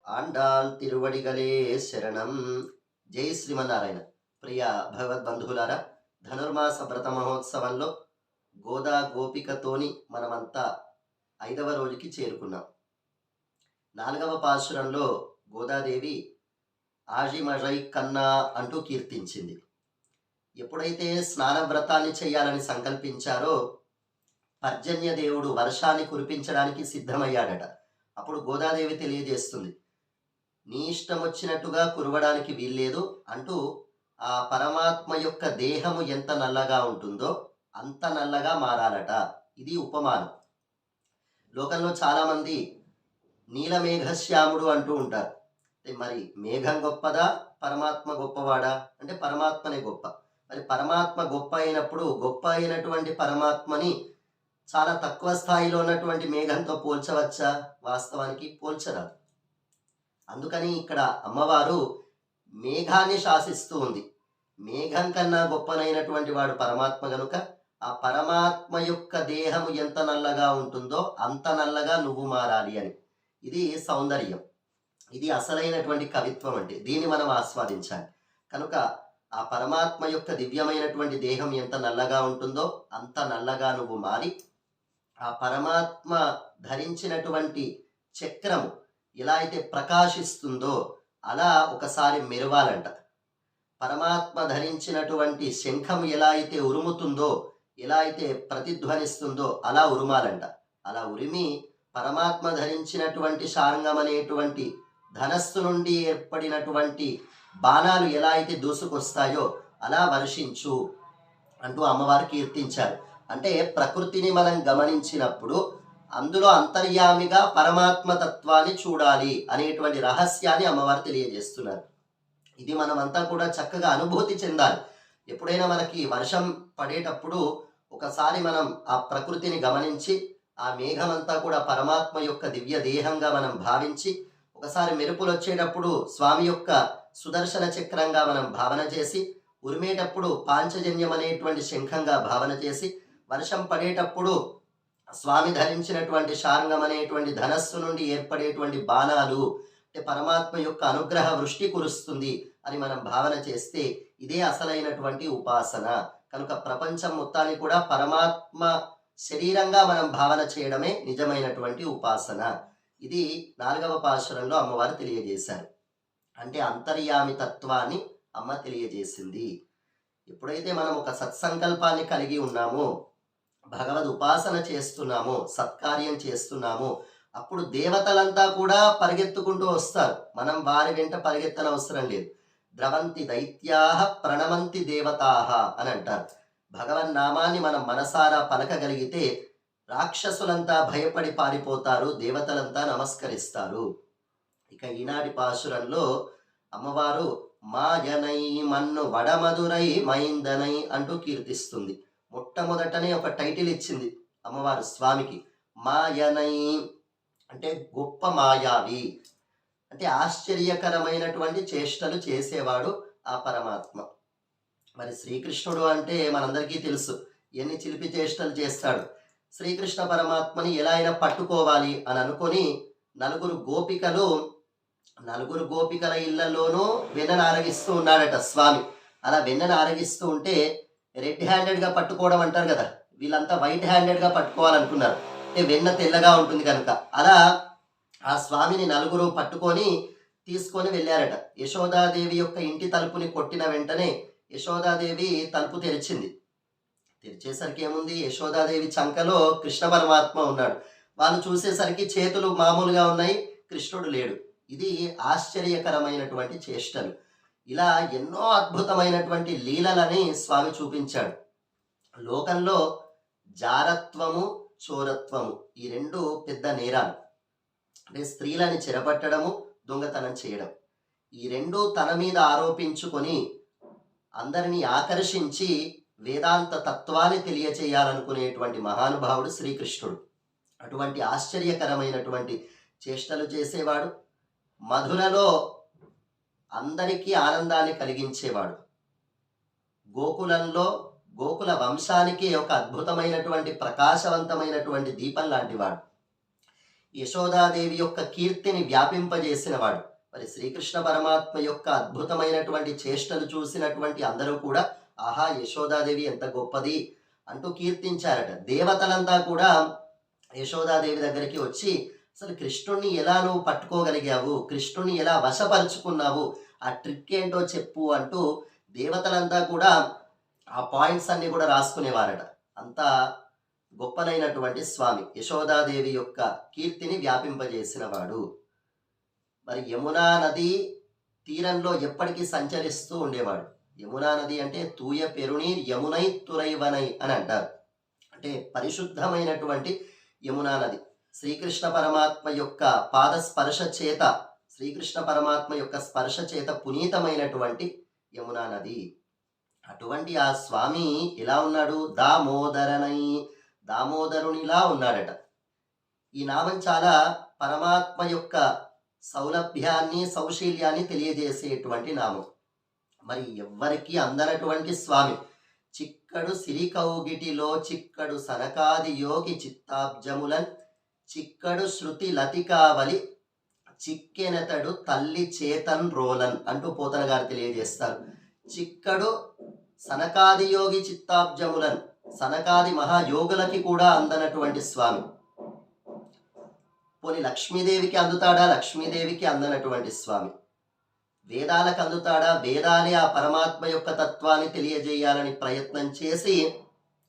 ఆండాళ్ తిరువడిగలే శరణం. జై శ్రీమన్నారాయణ. ప్రియ భగవద్బంధువులారా, ధనుర్మాస వ్రత మహోత్సవంలో గోదా గోపికతోని మనమంతా 5వ రోజుకి చేరుకున్నాం. 4వ పాశురంలో గోదాదేవి ఆజిమజై కన్నా అంటూ కీర్తించింది. ఎప్పుడైతే స్నాన వ్రతాన్ని చేయాలని సంకల్పించారో పర్జన్య దేవుడు వర్షాన్ని కురిపించడానికి సిద్ధమయ్యాడట. అప్పుడు గోదాదేవి తెలియజేస్తుంది, నీ ఇష్టం వచ్చినట్టుగా కురవడానికి వీల్లేదు అంటూ ఆ పరమాత్మ యొక్క దేహము ఎంత నల్లగా ఉంటుందో అంత నల్లగా మారాలట. ఇది ఉపమానం. లోకంలో చాలామంది నీలమేఘశ్యాముడు అంటూ ఉంటారు. మరి మేఘం గొప్పదా, పరమాత్మ గొప్పవాడా అంటే పరమాత్మనే గొప్ప. మరి పరమాత్మ గొప్ప అయినప్పుడు గొప్ప అయినటువంటి పరమాత్మని చాలా తక్కువ స్థాయిలో ఉన్నటువంటి మేఘంతో పోల్చవచ్చా? వాస్తవానికి పోల్చరాదు. అందుకని ఇక్కడ అమ్మవారు మేఘాన్ని శాసిస్తూ ఉంది. మేఘం కన్నా గొప్పనైనటువంటి వాడు పరమాత్మ గనుక ఆ పరమాత్మ యొక్క దేహము ఎంత నల్లగా ఉంటుందో అంత నల్లగా నువ్వు మారాలి అని. ఇది సౌందర్యం. ఇది అసలైనటువంటి కవిత్వం. అంటే దీన్ని మనం ఆస్వాదించాలి. కనుక ఆ పరమాత్మ యొక్క దివ్యమైనటువంటి దేహం ఎంత నల్లగా ఉంటుందో అంత నల్లగా నువ్వు మారి ఆ పరమాత్మ ధరించినటువంటి చక్రము ఎలా అయితే ప్రకాశిస్తుందో అలా ఒకసారి మెరవాలంట. పరమాత్మ ధరించినటువంటి శంఖం ఎలా అయితే ఉరుముతుందో, ఎలా అయితే ప్రతిధ్వనిస్తుందో అలా ఉరుమాలంట. అలా ఉరిమి పరమాత్మ ధరించినటువంటి శార్ంగం అనేటువంటి ధనస్సు నుండి ఏర్పడినటువంటి బాణాలు ఎలా అయితే దూసుకొస్తాయో అలా వర్షించు అంటూ అమ్మవారు కీర్తించారు. అంటే ప్రకృతిని మనం గమనించినప్పుడు అందులో అంతర్యామిగా పరమాత్మ తత్వాన్ని చూడాలి అనేటువంటి రహస్యాన్ని అమ్మవారు తెలియజేస్తున్నారు. ఇది మనమంతా కూడా చక్కగా అనుభూతి చెందాలి. ఎప్పుడైనా మనకి వర్షం పడేటప్పుడు ఒకసారి మనం ఆ ప్రకృతిని గమనించి ఆ మేఘమంతా కూడా పరమాత్మ యొక్క దివ్య దేహంగా మనం భావించి ఒకసారి మెరుపులు వచ్చేటప్పుడు స్వామి యొక్క సుదర్శన చక్రంగా మనం భావన చేసి, ఉరిమేటప్పుడు పాంచజన్యం అనేటువంటి శంఖంగా భావన చేసి, వర్షం పడేటప్పుడు స్వామి ధరించినటువంటి శార్ంగం అనేటువంటి ధనస్సు నుండి ఏర్పడేటువంటి బాణాలు అంటే పరమాత్మ యొక్క అనుగ్రహ వృష్టి కురుస్తుంది అని మనం భావన చేస్తే ఇదే అసలైనటువంటి ఉపాసన. కనుక ప్రపంచం మొత్తాన్ని కూడా పరమాత్మ శరీరంగా మనం భావన చేయడమే నిజమైనటువంటి ఉపాసన. ఇది 4వ పాశురంలో అమ్మవారు తెలియజేశారు. అంటే అంతర్యామి తత్వాన్ని అమ్మ తెలియజేసింది. ఎప్పుడైతే మనం ఒక సత్సంకల్పాన్ని కలిగి ఉన్నామో, భగవద్ ఉపాసన చేస్తున్నామో, సత్కార్యం చేస్తున్నామో అప్పుడు దేవతలంతా కూడా పరిగెత్తుకుంటూ వస్తారు. మనం వారి వెంట పరిగెత్తనవసరం లేదు. ద్రవంతి దైత్యాః ప్రణమంతి దేవతాః అని అంటారు. భగవన్నామాన్ని మనం మనసారా పలకగలిగితే రాక్షసులంతా భయపడి పారిపోతారు, దేవతలంతా నమస్కరిస్తారు. ఇక ఈనాటి పాశురంలో అమ్మవారు మాయనై మన్ను వడమధురై మైందనై అంటూ కీర్తిస్తుంది. మొట్టమొదటనే ఒక టైటిల్ ఇచ్చింది అమ్మవారు స్వామికి. మాయనై అంటే గొప్ప మాయావి, అంటే ఆశ్చర్యకరమైనటువంటి చేష్టలు చేసేవాడు ఆ పరమాత్మ. మరి శ్రీకృష్ణుడు అంటే మనందరికీ తెలుసు ఎన్ని చిలిపి చేష్టలు చేస్తాడు. శ్రీకృష్ణ పరమాత్మని ఎలా అయినా పట్టుకోవాలి అని అనుకొని నలుగురు గోపికల ఇళ్లలోనూ వెన్నను ఆరగిస్తూ ఉన్నాడట స్వామి. అలా వెన్నను ఆరగిస్తూ ఉంటే రెడ్ హ్యాండెడ్గా పట్టుకోవడం అంటారు కదా, వీళ్ళంతా వైట్ హ్యాండెడ్గా పట్టుకోవాలనుకున్నారు. అంటే వెన్న తెల్లగా ఉంటుంది కనుక అలా ఆ స్వామిని నలుగురు పట్టుకొని తీసుకొని వెళ్ళారట. యశోదాదేవి యొక్క ఇంటి తలుపుని కొట్టిన వెంటనే యశోదాదేవి తలుపు తెరిచింది. తెరిచేసరికి ఏముంది, యశోదాదేవి చంకలో కృష్ణ పరమాత్మ ఉన్నాడు. వాళ్ళు చూసేసరికి చేతులు మామూలుగా ఉన్నాయి, కృష్ణుడు లేడు. ఇది ఆశ్చర్యకరమైనటువంటి చేష్టలు. ఇలా ఎన్నో అద్భుతమైనటువంటి లీలలని స్వామి చూపించాడు. లోకంలో జారత్వము, చోరత్వము ఈ రెండు పెద్ద నేరాలు. అంటే స్త్రీలని చెరపట్టడము, దొంగతనం చేయడం. ఈ రెండు తన మీద ఆరోపించుకొని అందరినీ ఆకర్షించి వేదాంత తత్వాన్ని తెలియచేయాలనుకునేటువంటి మహానుభావుడు శ్రీకృష్ణుడు. అటువంటి ఆశ్చర్యకరమైనటువంటి చేష్టలు చేసేవాడు. మధురలో అందరికీ ఆనందాన్ని కలిగించేవాడు. గోకులంలో గోకుల వంశానికి ఒక అద్భుతమైనటువంటి ప్రకాశవంతమైనటువంటి దీపం లాంటివాడు. యశోదాదేవి యొక్క కీర్తిని వ్యాపింపజేసినవాడు. మరి శ్రీకృష్ణ పరమాత్మ యొక్క అద్భుతమైనటువంటి చేష్టలు చూసినటువంటి అందరూ కూడా ఆహా, యశోదాదేవి ఎంత గొప్పది అంటూ కీర్తించారట. దేవతలంతా కూడా యశోదాదేవి దగ్గరికి వచ్చి అసలు కృష్ణుణ్ణి ఎలా నువ్వు పట్టుకోగలిగావు, కృష్ణుణ్ణి ఎలా వశపరుచుకున్నావు, ఆ ట్రిక్ ఏంటో చెప్పు అంటూ దేవతలంతా కూడా ఆ పాయింట్స్ అన్ని కూడా రాసుకునేవారట. అంత గొప్పనైనటువంటి స్వామి, యశోదాదేవి యొక్క కీర్తిని వ్యాపింపజేసినవాడు. మరి యమునా నది తీరంలో ఎప్పటికీ సంచరిస్తూ ఉండేవాడు. యమునా నది అంటే తూయ పెరునీర్ యమునై తురైవనై అని అంటారు. అంటే పరిశుద్ధమైనటువంటి యమునా నది. శ్రీకృష్ణ పరమాత్మ యొక్క పాద స్పర్శ చేత, శ్రీకృష్ణ పరమాత్మ యొక్క స్పర్శ చేత పునీతమైనటువంటి యమునా నది. అటువంటి ఆ స్వామి ఎలా ఉన్నాడు? దామోదరనై, దామోదరునిలా ఉన్నాడట. ఈ నామం చాలా పరమాత్మ యొక్క సౌలభ్యాన్ని, సౌశీల్యాన్ని తెలియజేసేటువంటి నామం. మరి ఎవ్వరికీ అందనటువంటి స్వామి. చిక్కడు సిరికౌగిటిలో చిక్కడు సనకాది యోగి చిత్తాబ్జములన్ చిక్కడు శృతి లతికావలి చిక్కెనతడు తల్లి చేతన్ రోలన్ అంటూ పోతన గారు తెలియజేస్తారు. చిక్కడు సనకాది యోగి చిత్తాబ్జములన్, సనకాది మహాయోగులకి కూడా అందనటువంటి స్వామి. పోని లక్ష్మీదేవికి అందుతాడా? లక్ష్మీదేవికి అందనటువంటి స్వామి. వేదాలకు అందుతాడా? వేదాలే ఆ పరమాత్మ యొక్క తత్వాన్ని తెలియజేయాలని ప్రయత్నం చేసి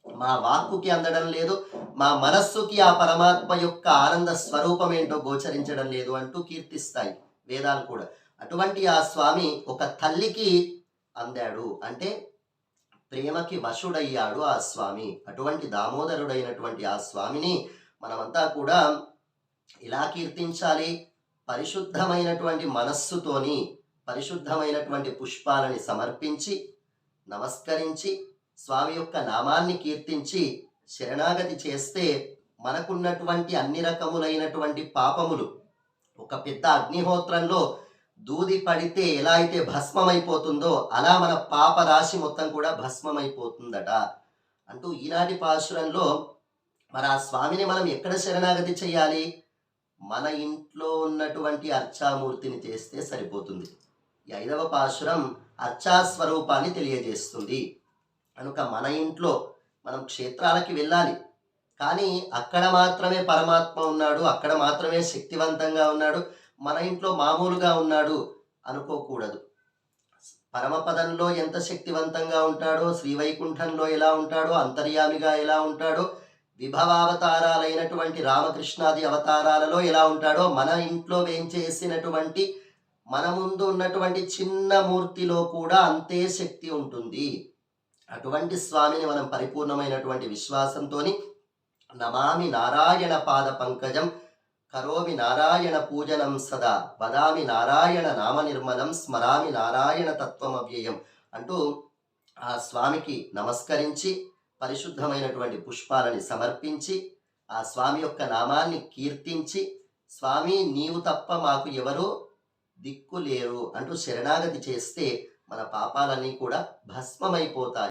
మా వాక్కుకి అందడం లేదు, మా మనస్సుకి ఆ పరమాత్మ యొక్క ఆనంద స్వరూపం ఏంటో గోచరించడం లేదు అంటూ కీర్తిస్తాయి వేదాలు కూడా. అటువంటి ఆ స్వామి ఒక తల్లికి అందాడు అంటే ప్రేమకి వశుడయ్యాడు ఆ స్వామి. అటువంటి దామోదరుడైనటువంటి ఆ స్వామిని మనమంతా కూడా ఇలా కీర్తించాలి. పరిశుద్ధమైనటువంటి మనస్సుతోని పరిశుద్ధమైనటువంటి పుష్పాలని సమర్పించి నమస్కరించి స్వామి యొక్క నామాన్ని కీర్తించి శరణాగతి చేస్తే మనకున్నటువంటి అన్ని రకములైనటువంటి పాపములు ఒక పెద్ద అగ్నిహోత్రంలో దూది పడితే ఎలా అయితే భస్మమైపోతుందో అలా మన పాప రాశి మొత్తం కూడా భస్మమైపోతుందట అంటూ ఈనాటి పాశురంలో మరి ఆ స్వామిని మనం ఎక్కడ శరణాగతి చేయాలి? మన ఇంట్లో ఉన్నటువంటి అర్చామూర్తిని చేస్తే సరిపోతుంది. ఈ 5వ పాశురం అర్చాస్వరూపాన్ని తెలియజేస్తుంది. కనుక మన ఇంట్లో మనం క్షేత్రాలకి వెళ్ళాలి, కానీ అక్కడ మాత్రమే పరమాత్మ ఉన్నాడు, అక్కడ మాత్రమే శక్తివంతంగా ఉన్నాడు, మన ఇంట్లో మామూలుగా ఉన్నాడు అనుకోకూడదు. పరమపదంలో ఎంత శక్తివంతంగా ఉంటాడో, శ్రీవైకుంఠంలో ఎలా ఉంటాడో, అంతర్యామిగా ఎలా ఉంటాడో, విభవావతారాలైనటువంటి రామకృష్ణాది అవతారాలలో ఎలా ఉంటాడో, మన ఇంట్లో వేంచేసినటువంటి మన ముందు ఉన్నటువంటి చిన్న మూర్తిలో కూడా అంతే శక్తి ఉంటుంది. అటువంటి స్వామిని మనం పరిపూర్ణమైనటువంటి విశ్వాసంతో నమామి నారాయణ పాద పంకజం కరోమి నారాయణ పూజనం సదా వదామి నారాయణ నామ నిర్మలం స్మరామి నారాయణ తత్వమవ్యయం అంటూ ఆ స్వామికి నమస్కరించి పరిశుద్ధమైనటువంటి పుష్పాలని సమర్పించి ఆ స్వామి యొక్క నామాన్ని కీర్తించి స్వామి నీవు తప్ప మాకు ఎవరు దిక్కు లేరు అంటూ శరణాగతి చేస్తే మన పాపాలన్నీ కూడా భస్మమైపోతాయి.